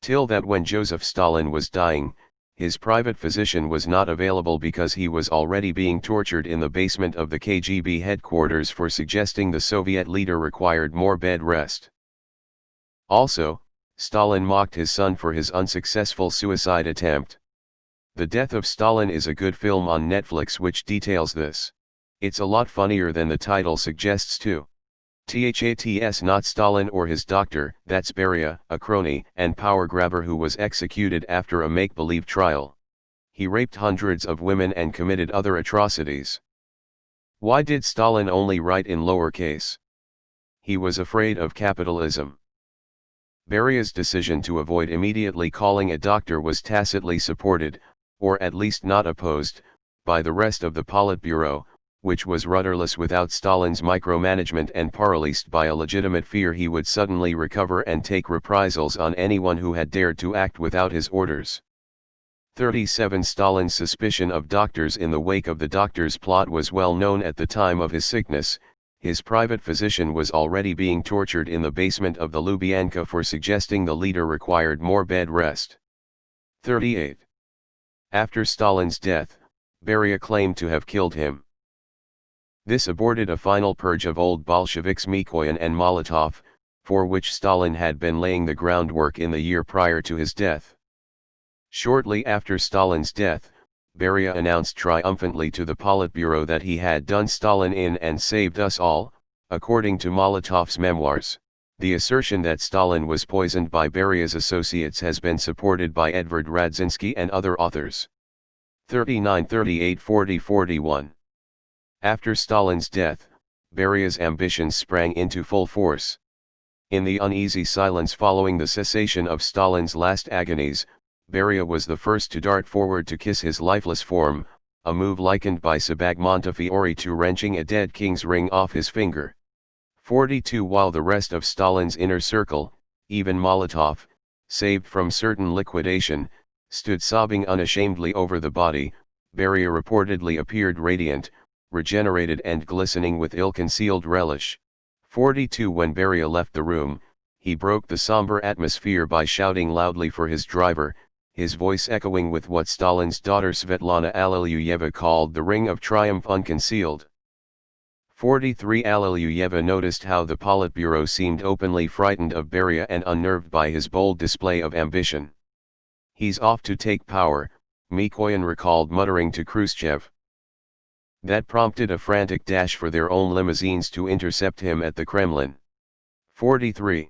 Till that when Joseph Stalin was dying, his private physician was not available because he was already being tortured in the basement of the KGB headquarters for suggesting the Soviet leader required more bed rest. Also, Stalin mocked his son for his unsuccessful suicide attempt. The Death of Stalin is a good film on Netflix which details this. It's a lot funnier than the title suggests too. Thats not Stalin or his doctor, that's Beria, a crony and power grabber who was executed after a make-believe trial. He raped hundreds of women and committed other atrocities. Why did Stalin only write in lowercase? He was afraid of capitalism. Beria's decision to avoid immediately calling a doctor was tacitly supported, or at least not opposed, by the rest of the Politburo, which was rudderless without Stalin's micromanagement and paralyzed by a legitimate fear he would suddenly recover and take reprisals on anyone who had dared to act without his orders. 37 Stalin's suspicion of doctors in the wake of the doctor's plot was well known at the time of his sickness. His private physician was already being tortured in the basement of the Lubyanka for suggesting the leader required more bed rest. 38. After Stalin's death, Beria claimed to have killed him. This aborted a final purge of old Bolsheviks Mikoyan and Molotov, for which Stalin had been laying the groundwork in the year prior to his death. Shortly after Stalin's death, Beria announced triumphantly to the Politburo that he had done Stalin in and saved us all, according to Molotov's memoirs. The assertion that Stalin was poisoned by Beria's associates has been supported by Edvard Radzinsky and other authors. 39, 38, 40, 41. After Stalin's death, Beria's ambitions sprang into full force. In the uneasy silence following the cessation of Stalin's last agonies, Beria was the first to dart forward to kiss his lifeless form, a move likened by Sebag Montefiore to wrenching a dead king's ring off his finger. 42 While the rest of Stalin's inner circle, even Molotov, saved from certain liquidation, stood sobbing unashamedly over the body, Beria reportedly appeared radiant, regenerated and glistening with ill-concealed relish. 42 When Beria left the room, he broke the somber atmosphere by shouting loudly for his driver, his voice echoing with what Stalin's daughter Svetlana Alliluyeva called the ring of triumph unconcealed. 43 Alliluyeva noticed how the Politburo seemed openly frightened of Beria and unnerved by his bold display of ambition. "He's off to take power," Mikoyan recalled muttering to Khrushchev. That prompted a frantic dash for their own limousines to intercept him at the Kremlin. 43.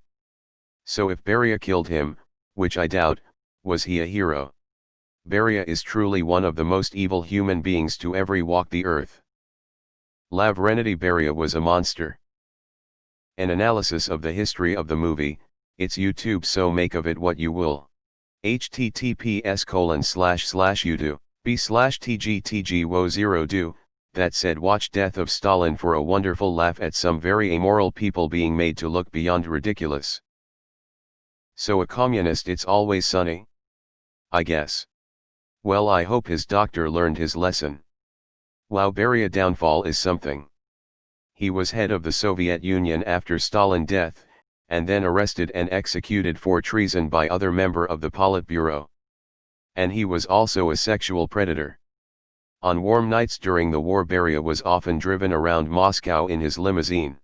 So if Beria killed him, which I doubt, was he a hero? Beria is truly one of the most evil human beings to ever walk the earth. Lavrentiy Beria was a monster. An analysis of the history of the movie, it's YouTube, so make of it what you will. https://youtube.b/tgtgwo0do. That said, watch Death of Stalin for a wonderful laugh at some very amoral people being made to look beyond ridiculous. So a communist, it's always sunny? I guess. Well, I hope his doctor learned his lesson. Wow, Beria downfall is something. He was head of the Soviet Union after Stalin's death, and then arrested and executed for treason by other member of the Politburo. And he was also a sexual predator. On warm nights during the war, Beria was often driven around Moscow in his limousine.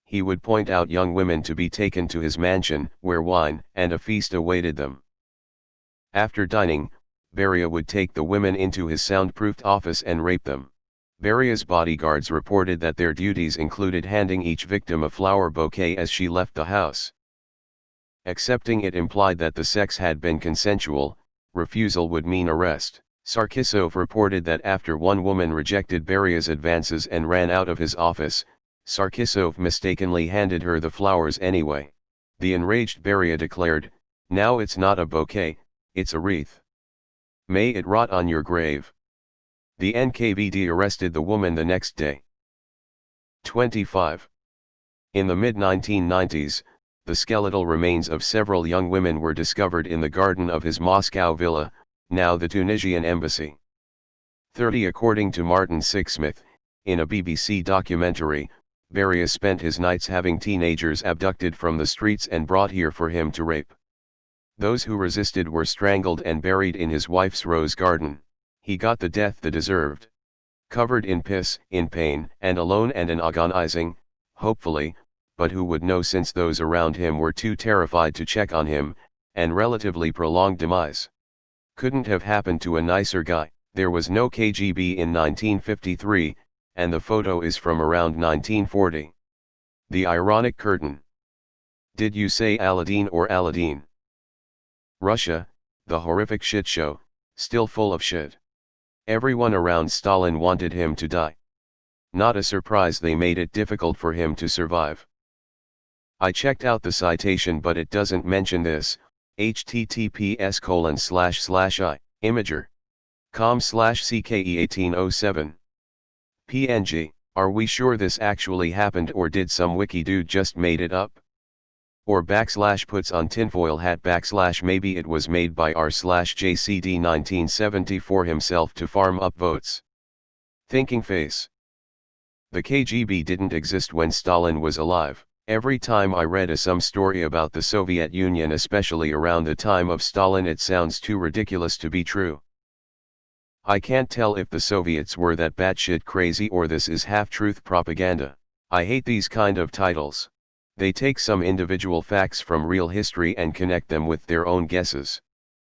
He would point out young women to be taken to his mansion, where wine and a feast awaited them. After dining, Beria would take the women into his soundproofed office and rape them. Beria's bodyguards reported that their duties included handing each victim a flower bouquet as she left the house. Accepting it implied that the sex had been consensual, refusal would mean arrest. Sarkisov reported that after one woman rejected Beria's advances and ran out of his office, Sarkisov mistakenly handed her the flowers anyway. The enraged Beria declared, "Now it's not a bouquet, it's a wreath. May it rot on your grave." The NKVD arrested the woman the next day. 25. In the mid-1990s, the skeletal remains of several young women were discovered in the garden of his Moscow villa, now the Tunisian embassy. 30. According to Martin Sixsmith, in a BBC documentary, Beria spent his nights having teenagers abducted from the streets and brought here for him to rape. Those who resisted were strangled and buried in his wife's rose garden. He got the death they deserved. Covered in piss, in pain, and alone and an agonizing, hopefully, but who would know since those around him were too terrified to check on him, and relatively prolonged demise. Couldn't have happened to a nicer guy. There was no KGB in 1953, and the photo is from around 1940. The ironic curtain. Did you say Aladdin or Aladdin? Russia, the horrific shit show, still full of shit. Everyone around Stalin wanted him to die. Not a surprise they made it difficult for him to survive. I checked out the citation but it doesn't mention this, https://imager.com/CKE1807. PNG, are we sure this actually happened or did some wiki dude just made it up? Or /puts on tinfoil hat / maybe it was made by r/JCD 1974 himself to farm up votes. Thinking face. The KGB didn't exist when Stalin was alive. Every time I read some story about the Soviet Union, especially around the time of Stalin, it sounds too ridiculous to be true. I can't tell if the Soviets were that batshit crazy or this is half-truth propaganda. I hate these kind of titles. They take some individual facts from real history and connect them with their own guesses.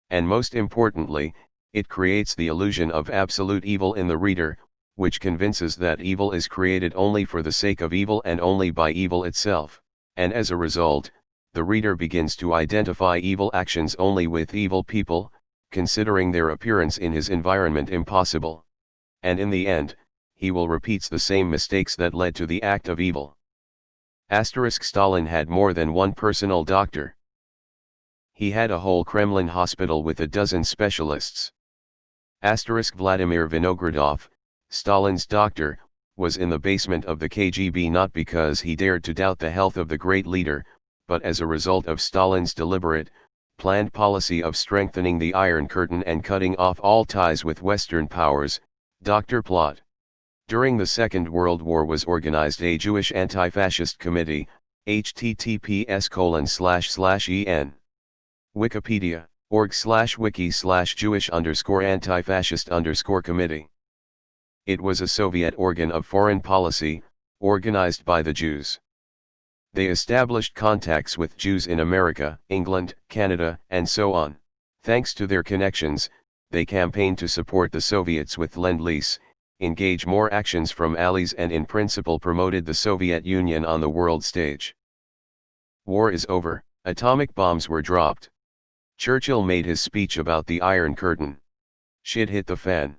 And most importantly, it creates the illusion of absolute evil in the reader, which convinces that evil is created only for the sake of evil and only by evil itself. And as a result, the reader begins to identify evil actions only with evil people, considering their appearance in his environment impossible. And in the end, he will repeat the same mistakes that led to the act of evil. Stalin had more than one personal doctor. He had a whole Kremlin hospital with a dozen specialists. Vladimir Vinogradov, Stalin's doctor, was in the basement of the KGB not because he dared to doubt the health of the great leader, but as a result of Stalin's deliberate, planned policy of strengthening the Iron Curtain and cutting off all ties with Western powers. Dr. Plot. During the Second World War was organized a Jewish anti-fascist committee, https://en. Wikipedia, org/wiki/Jewish_anti-fascist_committee. It was a Soviet organ of foreign policy, organized by the Jews. They established contacts with Jews in America, England, Canada, and so on. Thanks to their connections, they campaigned to support the Soviets with Lend-Lease, engage more actions from allies, and in principle promoted the Soviet Union on the world stage. War is over, atomic bombs were dropped. Churchill made his speech about the Iron Curtain. Shit hit the fan.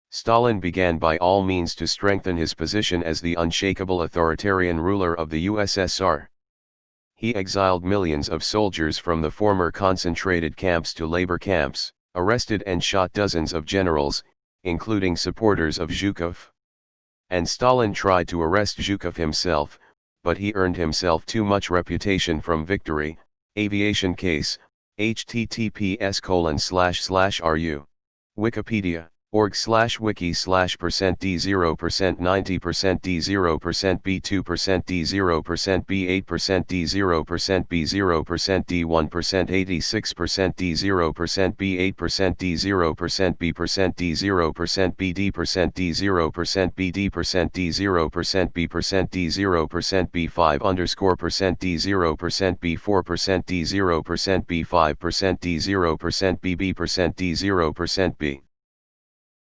Stalin began by all means to strengthen his position as the unshakable authoritarian ruler of the USSR. He exiled millions of soldiers from the former concentrated camps to labor camps, arrested and shot dozens of generals, including supporters of Zhukov. And Stalin tried to arrest Zhukov himself, but he earned himself too much reputation from victory. Aviation case, https://ru. Wikipedia, org/wiki/%d0% 90% d0% b2% d0% b8% d0% b1% 86% d0% b8% d0% b% d0% bd% d0% bd% d0% b% d0% b5_% d0% b4% d0% b5% d0% bb% d0% b.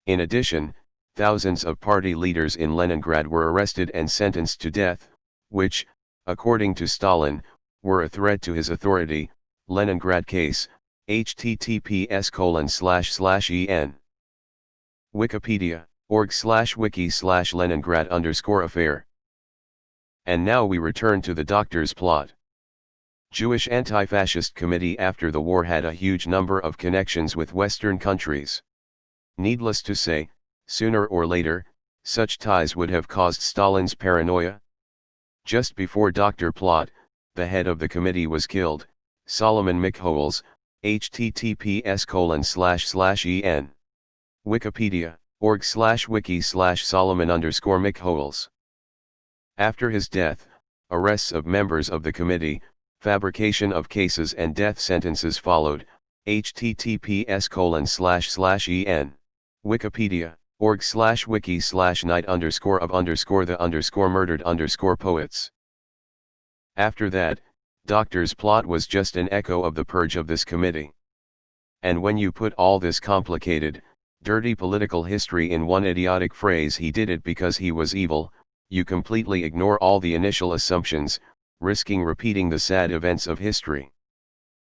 In addition, thousands of party leaders in Leningrad were arrested and sentenced to death, which, according to Stalin, were a threat to his authority. Leningrad case, https://en. Wikipedia, org/wiki/Leningrad_affair. And now we return to the doctor's plot. Jewish Anti-Fascist Committee after the war had a huge number of connections with Western countries. Needless to say, sooner or later, such ties would have caused Stalin's paranoia. Just before Dr. Plot, the head of the committee, was killed, Solomon Mikhowels, https://en. Wikipedia, org/wiki/Solomon_Mikhowels. After his death, arrests of members of the committee, Fabrication of cases and death sentences followed. https://en. Wikipedia, org/wiki/night_of_the_murdered_poets. After that, Doctor's plot was just an echo of the purge of this committee. And when you put all this complicated, dirty political history in one idiotic phrase, he did it because he was evil, you completely ignore all the initial assumptions, risking repeating the sad events of history.